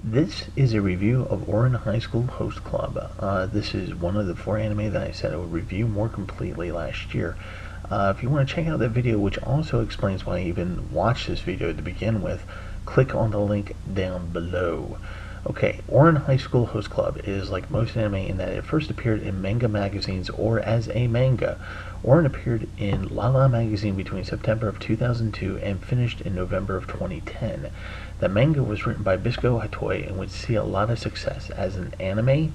This is a review of Ouran High School Host Club. This is one of the 4 anime that I said I would review more completely last year. If you want to check out that video, which also explains why I even watched this video to begin with, click on the link down below. Okay, Ouran High School Host Club is like most anime in that it first appeared in manga magazines or as a manga. Ouran appeared in Lala magazine between September of 2002 and finished in November of 2010. The manga was written by Bisco Hatoi and would see a lot of success as an anime,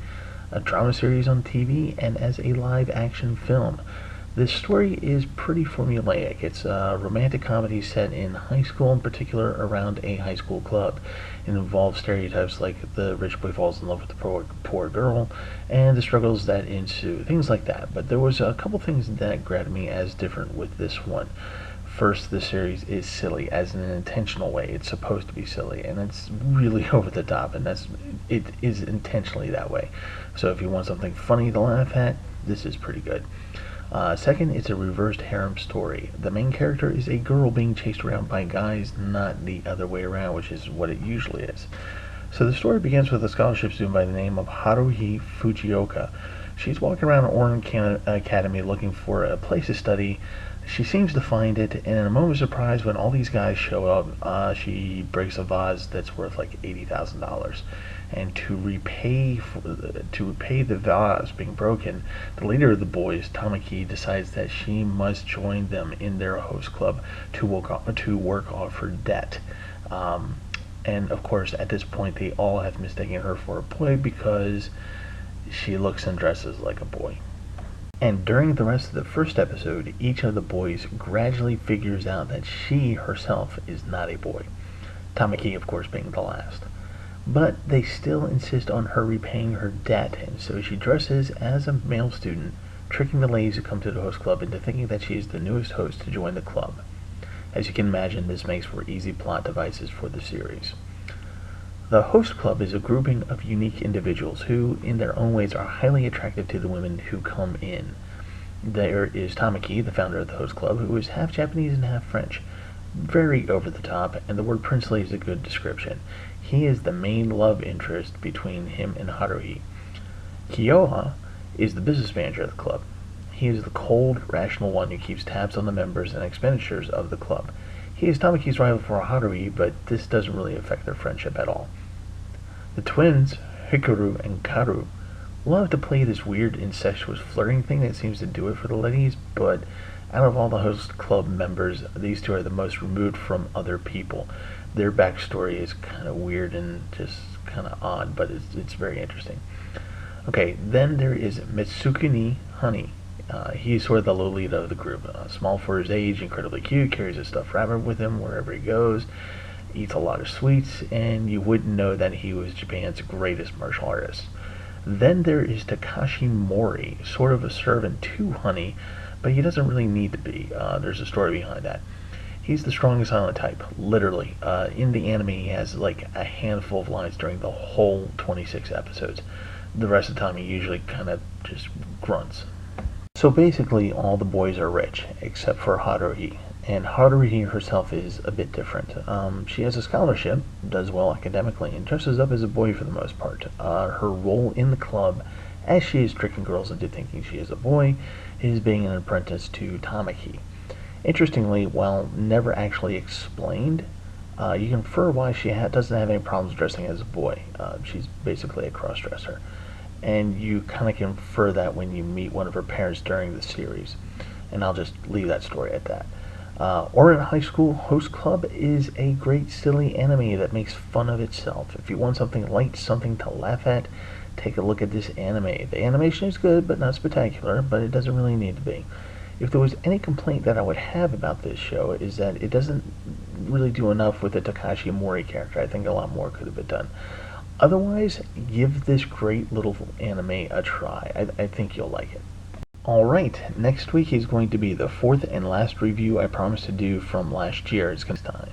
a drama series on TV, and as a live-action film. This story is pretty formulaic. It's a romantic comedy set in high school, in particular around a high school club. It involves stereotypes like the rich boy falls in love with the poor girl, and the struggles that ensue, things like that. But there was a couple things that grabbed me as different with this one. First, the series is silly, as in an intentional way. It's supposed to be silly, and it's really over the top, and it is intentionally that way. So if you want something funny to laugh at, this is pretty good. Second, it's a reversed harem story. The main character is a girl being chased around by guys, not the other way around, which is what it usually is. So the story begins with a scholarship student by the name of Haruhi Fujioka. She's walking around Ouran Academy looking for a place to study. She seems to find it, and in a moment of surprise, when all these guys show up, she breaks a vase that's worth like $80,000. And to repay the vase being broken, the leader of the boys, Tamaki, decides that she must join them in their host club to work off her debt. And of course, at this point, they all have mistaken her for a boy because she looks and dresses like a boy. And during the rest of the first episode, each of the boys gradually figures out that she herself is not a boy. Tamaki, of course, being the last. But they still insist on her repaying her debt, and so she dresses as a male student, tricking the ladies who come to the host club into thinking that she is the newest host to join the club. As you can imagine, this makes for easy plot devices for the series. The host club is a grouping of unique individuals who, in their own ways, are highly attractive to the women who come in. There is Tamaki, the founder of the host club, who is half Japanese and half French. Very over the top, and the word princely is a good description. He is the main love interest between him and Haruhi. Kyoha is the business manager of the club. He is the cold, rational one who keeps tabs on the members and expenditures of the club. He is Tamaki's rival for Haruhi, but this doesn't really affect their friendship at all. The twins, Hikaru and Karu, love to play this weird incestuous flirting thing that seems to do it for the ladies, but out of all the host club members, these two are the most removed from other people. Their backstory is kind of weird and just kind of odd, but it's very interesting. Okay, then there is Mitsukuni Honey. He is sort of the Lolita of the group. Small for his age, incredibly cute, carries a stuffed rabbit with him wherever he goes, eats a lot of sweets, and you wouldn't know that he was Japan's greatest martial artist. Then there is Takashi Mori, sort of a servant to Honey, but he doesn't really need to be. There's a story behind that. He's the strongest silent type, literally. In the anime, he has like a handful of lines during the whole 26 episodes. The rest of the time, he usually kind of just grunts. So basically, all the boys are rich, except for Haruhi. And Haruhi herself is a bit different. She has a scholarship, does well academically, and dresses up as a boy for the most part. Her role in the club, as she is tricking girls into thinking she is a boy, is being an apprentice to Tamaki. Interestingly, while never actually explained, you can infer why she doesn't have any problems dressing as a boy. She's basically a cross-dresser. And you kind of can infer that when you meet one of her parents during the series. And I'll just leave that story at that. Ouran High School Host Club is a great silly anime that makes fun of itself. If you want something light, something to laugh at, take a look at this anime. The animation is good, but not spectacular, but it doesn't really need to be. If there was any complaint that I would have about this show, is that it doesn't really do enough with the Takashi Mori character. I think a lot more could have been done. Otherwise, give this great little anime a try. I think you'll like it. Alright, next week is going to be the 4th and last review I promised to do from last year. It's going to be time.